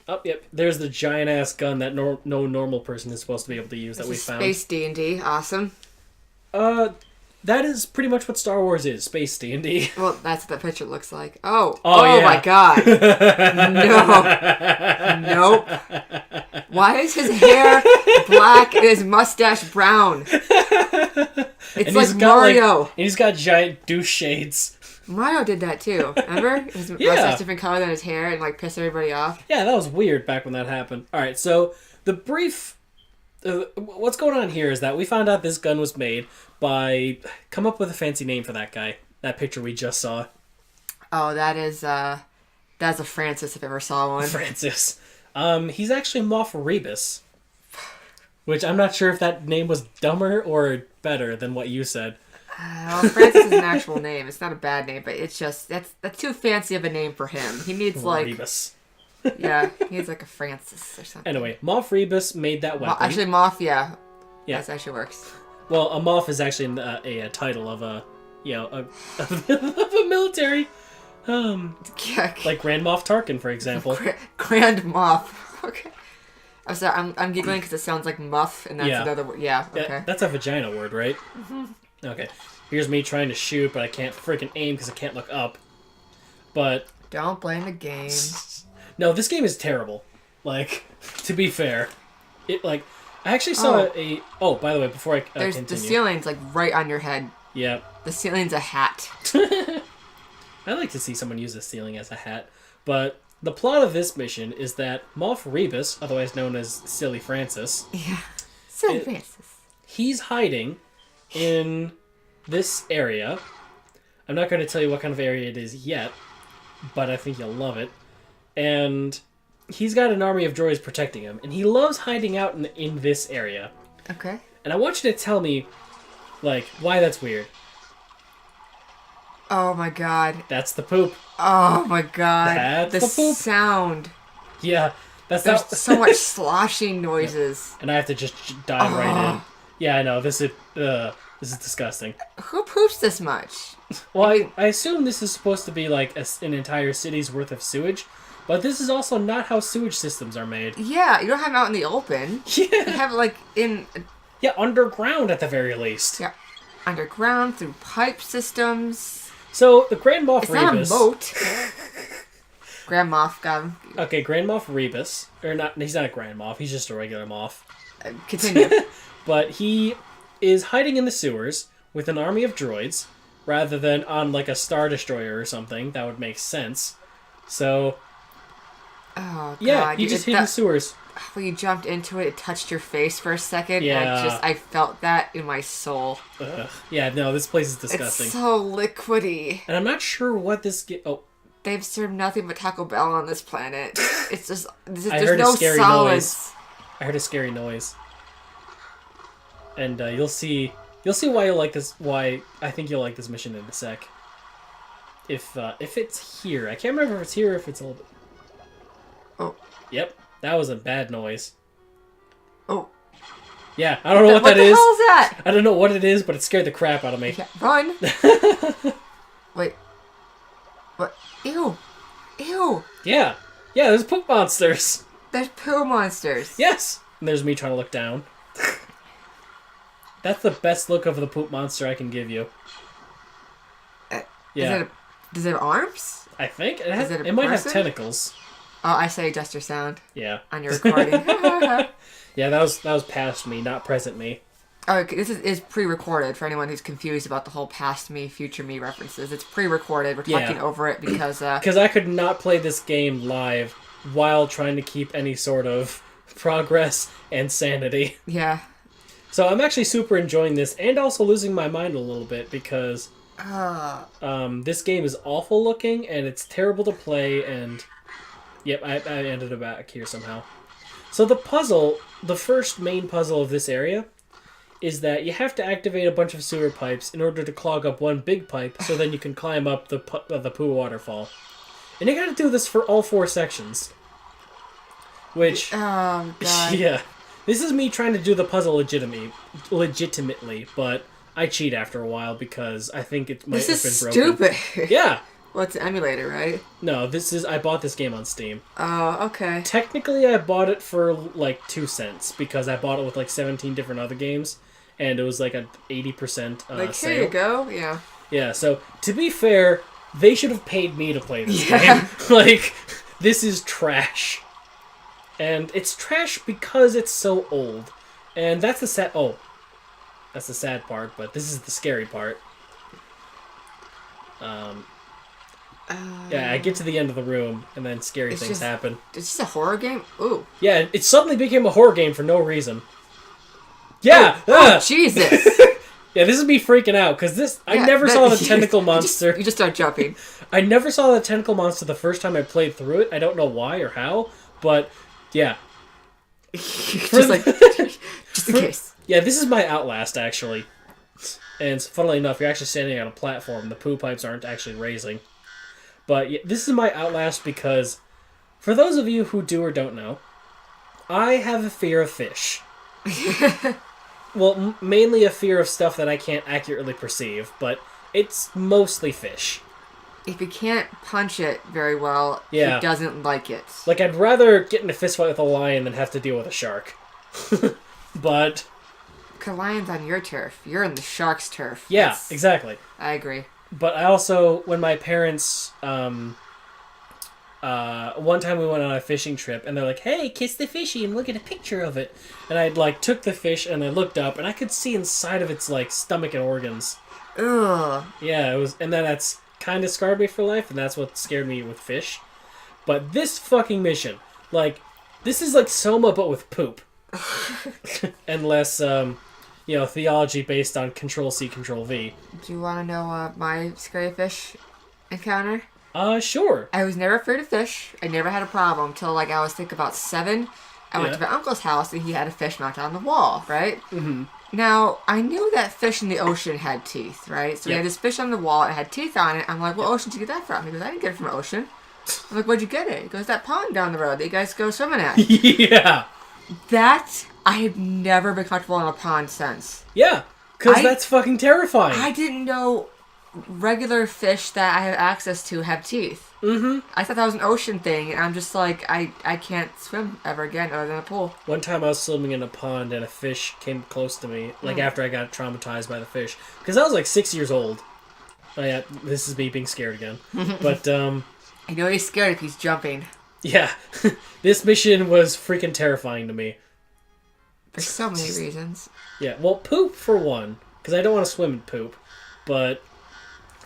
Oh, yep. There's the giant-ass gun that no normal person is supposed to be able to use that we found. Space D&D. Awesome. That is pretty much what Star Wars is. Space D&D. Well, that's what that picture looks like. Oh yeah. My God. No. Nope. Why is his hair black and his mustache brown? It's like Mario. And he's got giant douche shades. Mario did that too. Remember? His mustache different color than his hair and like pissed everybody off. Yeah, that was weird back when that happened. All right, so the brief... what's going on here is that we found out this gun was made by... Come up with a fancy name for that guy. That picture we just saw. Oh, that's a Francis if I ever saw one. Francis. He's actually Moff Rebus. Which I'm not sure if that name was dumber or better than what you said. Well, Francis is an actual name. It's not a bad name, but it's just... That's too fancy of a name for him. He needs like... Rebus. Yeah, he needs like a Francis or something. Anyway, Moff Rebus made that weapon. Actually, Moff, yeah. That actually works. Well, a Moff is actually a title of a military, like Grand Moff Tarkin, for example. Grand Moff. Okay. I'm sorry, I'm giggling because it sounds like muff, and that's another word. Yeah, okay. Yeah, that's a vagina word, right? Mm-hmm. Okay. Here's me trying to shoot, but I can't freaking aim because I can't look up. But... Don't blame the game. No, this game is terrible. Like, to be fair. I actually saw a... Oh, by the way, before I continue... The ceiling's, like, right on your head. Yeah. The ceiling's a hat. I like to see someone use the ceiling as a hat. But the plot of this mission is that Moff Rebus, otherwise known as Silly Francis... Yeah. Silly Francis. He's hiding in this area. I'm not going to tell you what kind of area it is yet, but I think you'll love it. And he's got an army of droids protecting him, and he loves hiding out in this area. Okay. And I want you to tell me, like, why that's weird. Oh my God. That's the poop. Oh my God. That's the poop. Sound. Yeah. There's so much sloshing noises. Yeah. And I have to just dive right in. Yeah, I know. This is disgusting. Who poops this much? Well, I assume this is supposed to be like an entire city's worth of sewage. But this is also not how sewage systems are made. Yeah, you don't have them out in the open. Yeah. You have it, like, in... Yeah, underground at the very least. Yeah. Underground, through pipe systems. So, the Grand Moff Rebus... It's not a moat. Grand Moff, got him. Okay, Grand Moff Rebus. Or not, he's not a Grand Moff, he's just a regular Moff. Continue. But he is hiding in the sewers with an army of droids, rather than on, like, a Star Destroyer or something. That would make sense. So... Oh, God. Yeah, you just hid in the sewers. When you jumped into it, it touched your face for a second. Yeah. And I felt that in my soul. Ugh. Yeah, no, this place is disgusting. It's so liquidy. And I'm not sure what this... They've served nothing but Taco Bell on this planet. It's just... There's heard no a scary solids. Noise. I heard a scary noise. And you'll see why you'll like this... Why I think you'll like this mission in a sec. If it's here. I can't remember if it's here or if it's a little bit... Oh. Yep, that was a bad noise. Oh. Yeah, I don't know what that is. What the hell is that? I don't know what it is, but it scared the crap out of me. Yeah, run. Wait. What? Ew. Ew. Yeah, there's poop monsters. There's poo monsters. Yes. And there's me trying to look down. That's the best look of the poop monster I can give you. Yeah. Does it have arms? I think it might have tentacles. Oh, I say adjust your sound. Yeah. On your recording. Yeah, that was past me, not present me. Oh, okay, this is pre-recorded for anyone who's confused about the whole past me, future me references. It's pre-recorded. We're talking over it because... Because I could not play this game live while trying to keep any sort of progress and sanity. Yeah. So I'm actually super enjoying this and also losing my mind a little bit because this game is awful looking and it's terrible to play and... Yep, I ended up back here somehow. So the first main puzzle of this area is that you have to activate a bunch of sewer pipes in order to clog up one big pipe so then you can climb up the poo waterfall. And you gotta do this for all 4 sections. Which... Oh, God. Yeah. This is me trying to do the puzzle legitimately, but I cheat after a while because I think it might have been broken. This is stupid. Yeah. Well, it's an emulator, right? No, I bought this game on Steam. Oh, okay. Technically, I bought it for like 2 cents because I bought it with like 17 different other games, and it was like a 80% Like, sale. here you go. Yeah. Yeah, so to be fair, they should have paid me to play this game. Like, this is trash. And it's trash because it's so old. And that's the sad... Oh. That's the sad part, but this is the scary part. Yeah, I get to the end of the room, and then scary things happen. It's just a horror game? Ooh. Yeah, it suddenly became a horror game for no reason. Yeah! Oh, Jesus! Yeah, this is me freaking out, because I never saw the tentacle monster. You just start jumping. I never saw the tentacle monster the first time I played through it. I don't know why or how, but yeah. Just in case. Yeah, this is my Outlast, actually. And funnily enough, you're actually standing on a platform. The poo pipes aren't actually raising. But yeah, this is my Outlast because, for those of you who do or don't know, I have a fear of fish. Well, mainly a fear of stuff that I can't accurately perceive, but it's mostly fish. If you can't punch it very well, yeah. He doesn't like it. Like, I'd rather get in a fistfight with a lion than have to deal with a shark. But... Because lion's on your turf. You're in the shark's turf. Yeah, exactly. I agree. But I also, when my parents... one time we went on a fishing trip, and they're like, hey, kiss the fishy and look at a picture of it. And I, like, took the fish, and I looked up, and I could see inside of its, like, stomach and organs. Ugh. Yeah, it was... And then that's... kind of scarred me for life, and that's what scared me with fish. But this fucking mission, like, this is like Soma, but with poop. And less, theology based on Control-C, Control-V. Do you want to know my scary fish encounter? Sure. I was never afraid of fish. I never had a problem until, like, I was, about 7. I went to my uncle's house, and he had a fish mounted on the wall, right? Mm-hmm. Now, I knew that fish in the ocean had teeth, right? So we had this fish on the wall, it had teeth on it. I'm like, what ocean did you get that from? He goes, I didn't get it from an ocean. I'm like, where'd you get it? He goes, that pond down the road that you guys go swimming at. Yeah. That, I have never been comfortable in a pond since. Yeah, because that's fucking terrifying. I didn't know regular fish that I have access to have teeth. Mm-hmm. I thought that was an ocean thing, and I'm just like, I can't swim ever again other than a pool. One time I was swimming in a pond, and a fish came close to me, like after I got traumatized by the fish. Because I was like 6 years old. Oh yeah, this is me being scared again. But, I know he's scared if he's jumping. Yeah. This mission was freaking terrifying to me. For so many reasons. Yeah, well, poop for one, because I don't want to swim in poop. But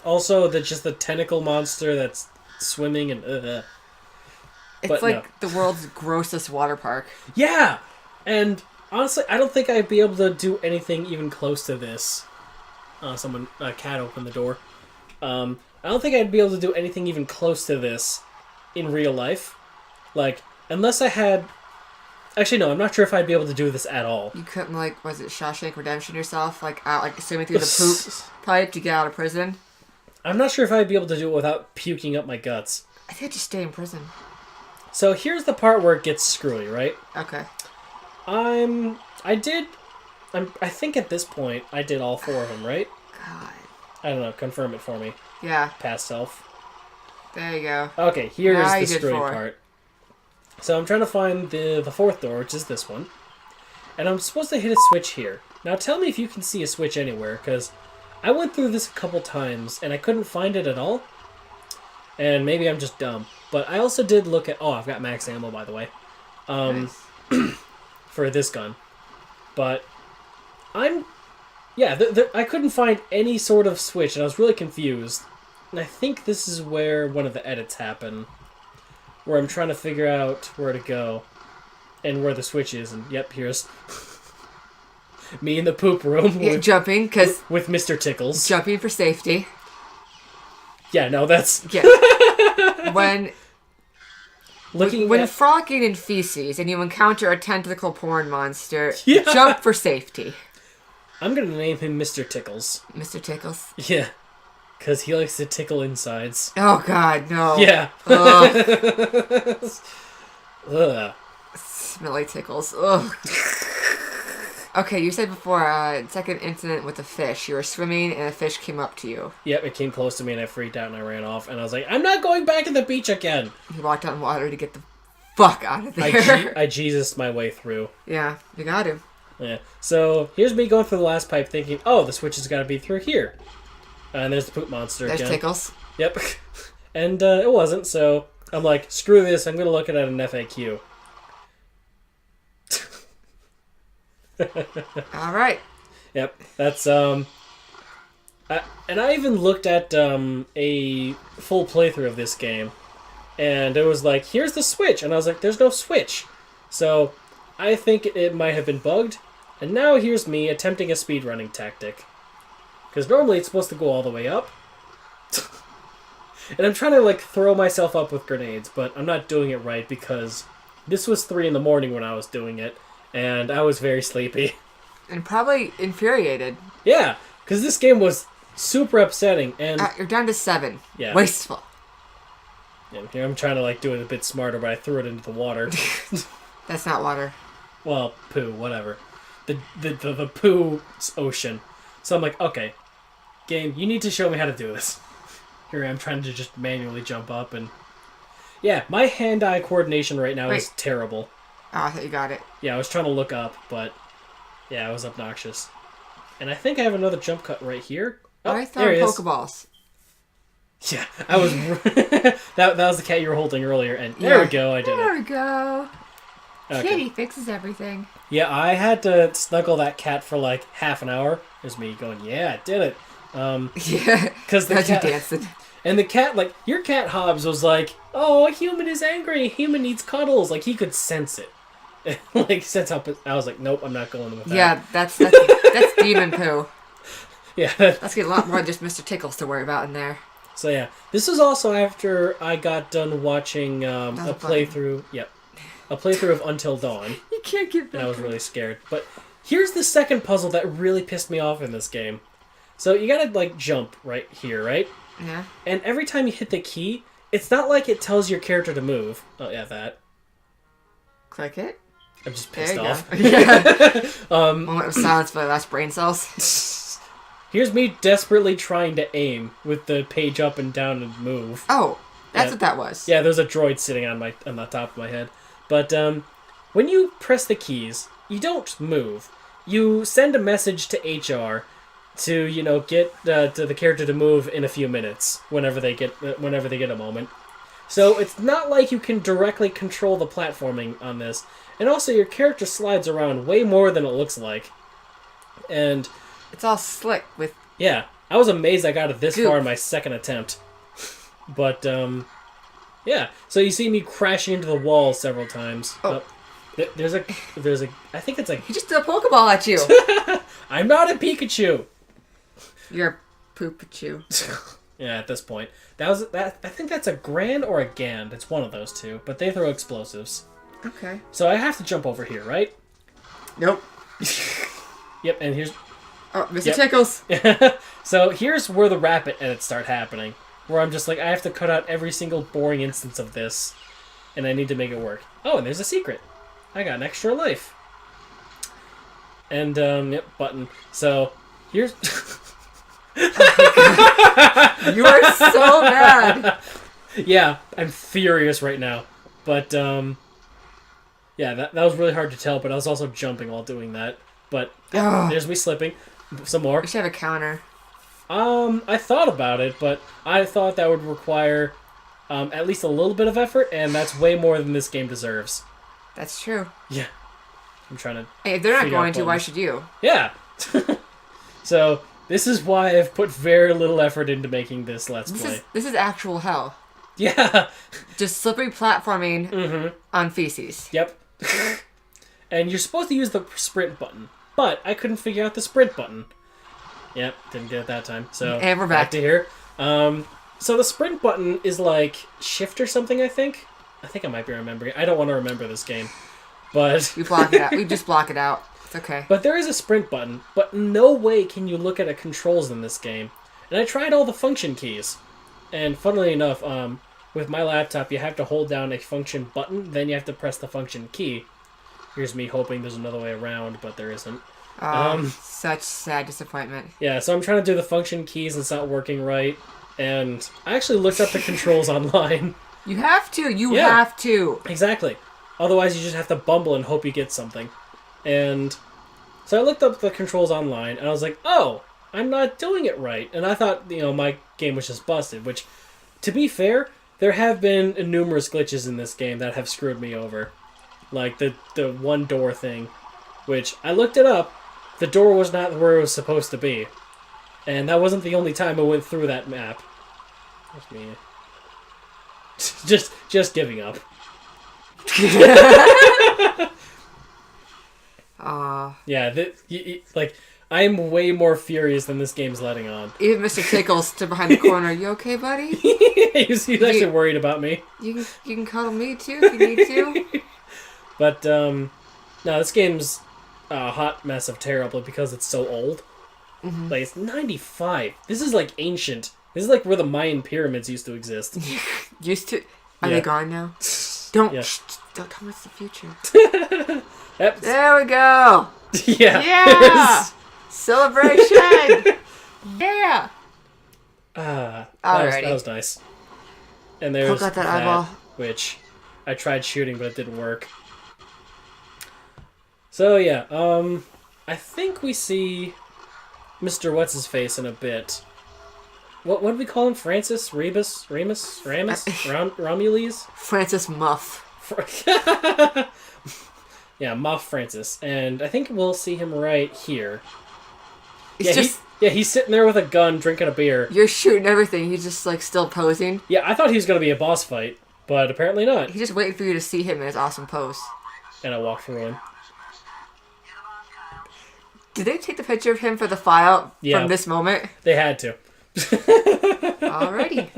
also just the tentacle monster that's swimming and It's but like the world's grossest water park. Yeah, and honestly, I don't think I'd be able to do anything even close to this. A cat opened the door. I don't think I'd be able to do anything even close to this in real life. Like, unless I had... Actually, no, I'm not sure if I'd be able to do this at all. You couldn't, like, was it Shawshank Redemption yourself? Like, swimming through the poop pipe to get out of prison? I'm not sure if I'd be able to do it without puking up my guts. I think I'd just stay in prison. So here's the part where it gets screwy, right? Okay. I think at this point, I did all 4 of them, right? God. I don't know, confirm it for me. Yeah. Past self. There you go. Okay, here's now the screwy part. So I'm trying to find the 4th door, which is this one. And I'm supposed to hit a switch here. Now tell me if you can see a switch anywhere, because I went through this a couple times, and I couldn't find it at all. And maybe I'm just dumb. But I also did look at... Oh, I've got max ammo, by the way. Nice. For this gun. But yeah, I couldn't find any sort of switch, and I was really confused. And I think this is where one of the edits happen. Where I'm trying to figure out where to go. And where the switch is. And yep, here's... me in the poop room. Yeah, jumping, because... With Mr. Tickles. Jumping for safety. Yeah, no, that's... Yeah. When frolicking in feces and you encounter a tentacle porn monster, jump for safety. I'm going to name him Mr. Tickles. Mr. Tickles? Yeah. Because he likes to tickle insides. Oh, God, no. Yeah. Ugh. Ugh. Smelly tickles. Ugh. Okay, you said before, second incident with the fish. You were swimming and a fish came up to you. Yep, it came close to me and I freaked out and I ran off. And I was like, I'm not going back to the beach again. You walked on water to get the fuck out of there. I Jesus my way through. Yeah, you got to. Yeah. So here's me going through the last pipe thinking, oh, the switch has got to be through here. And there's the poop monster There's again. Tickles. Yep. And it wasn't, so I'm like, screw this, I'm going to look at an FAQ. All right. Yep, that's and I even looked at a full playthrough of this game, and it was like, here's the switch, and I was like, there's no switch. So I think it might have been bugged, and now here's me attempting a speedrunning tactic. Because normally it's supposed to go all the way up. And I'm trying to like throw myself up with grenades, but I'm not doing it right because this was 3 in the morning when I was doing it. And I was very sleepy. And probably infuriated. Yeah, because this game was super upsetting. And you're down to 7. Yeah. Wasteful. Yeah, here I'm trying to like do it a bit smarter, but I threw it into the water. That's not water. Well, poo, whatever. The poo ocean. So I'm like, okay, game, you need to show me how to do this. Here I am trying to just manually jump up and... Yeah, my hand-eye coordination right now is terrible. Oh, I thought you got it. Yeah, I was trying to look up, but yeah, it was obnoxious. And I think I have another jump cut right here. Oh, I there thought he is. Pokeballs. Yeah, I was... that was the cat you were holding earlier, and there we go, I did There it. we go. Okay. Kitty fixes everything. Yeah, I had to snuggle that cat for like half an hour. There's me going, yeah, I did it. Yeah, because the you cat... dancing. And the cat, like, your cat Hobbs was like, oh, a human is angry, a human needs cuddles. Like, he could sense it. Like, sense how... I was like, nope, I'm not going with that. Yeah, that's demon poo. Yeah. Let's get a lot more than just Mr. Tickles to worry about in there. So, yeah. This was also after I got done watching a playthrough... Yep. A playthrough of Until Dawn. You can't get that. And I was really scared. But here's the second puzzle that really pissed me off in this game. So, you gotta, like, jump right here, right? Yeah. And every time you hit the key, it's not like it tells your character to move. Oh, yeah, that. Click it. I'm just pissed off. Yeah. Moment of silence for the last brain cells. Here's me desperately trying to aim with the page up and down and move. Oh, that's what that was. Yeah, there's a droid sitting on the top of my head. But when you press the keys, you don't move. You send a message to HR to, you know, get to the character to move in a few minutes whenever they get a moment. So it's not like you can directly control the platforming on this. And also your character slides around way more than it looks like. And it's all slick with... Yeah, I was amazed I got it this goop. far in my second attempt. But yeah, so you see me crashing into the wall several times. Oh. There's a I think it's like... He just threw a Pokeball at you. I'm not a Pikachu. You're a Poopachu. Yeah, at this point. I think that's a Grand or a Gand. It's one of those two, but they throw explosives. Okay. So I have to jump over here, right? Nope. Yep, and here's... Oh, Mr. Tickles. So here's where the rapid edits start happening. Where I'm just like, I have to cut out every single boring instance of this. And I need to make it work. Oh, and there's a secret. I got an extra life. And, yep, button. So, here's... You are so mad. Yeah, I'm furious right now. But, yeah, that was really hard to tell, but I was also jumping while doing that. But, yeah, there's me slipping. Some more. We should have a counter. I thought about it, but I thought that would require at least a little bit of effort, and that's way more than this game deserves. That's true. Yeah. I'm trying to... Hey, if they're not going to, why should you? Yeah. So, this is why I've put very little effort into making this Let's Play. This is actual hell. Yeah. Just slippery platforming on feces. Yep. And you're supposed to use the sprint button, but I couldn't figure out the sprint button. Yep, didn't get it that time. So, and we're back to here. So the sprint button is like shift or something, I think. I think I might be remembering. I don't want to remember this game. But we block it out. We just block it out. It's okay. But there is a sprint button, but no way can you look at the controls in this game. And I tried all the function keys. And funnily enough, with my laptop, you have to hold down a function button, then you have to press the function key. Here's me hoping there's another way around, but there isn't. Such sad disappointment. Yeah, so I'm trying to do the function keys and it's not working right. And I actually looked up the controls online. You have to. You have to. Exactly. Otherwise, you just have to bumble and hope you get something. And so I looked up the controls online, and I was like, oh, I'm not doing it right. And I thought, my game was just busted, which, to be fair, there have been numerous glitches in this game that have screwed me over. Like the one door thing, which I looked it up. The door was not where it was supposed to be. And that wasn't the only time I went through that map. That's me. Just giving up. Yeah, I am way more furious than this game's letting on. Even Mr. Tickles stood behind the corner. You okay, buddy? he's actually worried about me. You can cuddle me too if you need to. But no, this game's a hot mess of terrible because it's so old. Mm-hmm. Like, it's 95. This is like ancient. This is like where the Mayan pyramids used to exist. Used to? Are they gone now? Don't tell me it's the future. There we go. Yeah. Yeah. Celebration. Yeah. That Alrighty. was nice. And there's got that eyeball. Which I tried shooting, but it didn't work. So yeah, I think we see Mr. What's-His-Face in a bit. What do we call him? Francis? Remus? Romulus? Francis Muff. Yeah, Muff Francis. And I think we'll see him right here. He's sitting there with a gun, drinking a beer. You're shooting everything. He's just, still posing. Yeah, I thought he was going to be a boss fight, but apparently not. He's just waiting for you to see him in his awesome pose. And I walk through him. Did they take the picture of him for the file from this moment? They had to. Alrighty.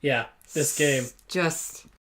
Yeah, this game. Just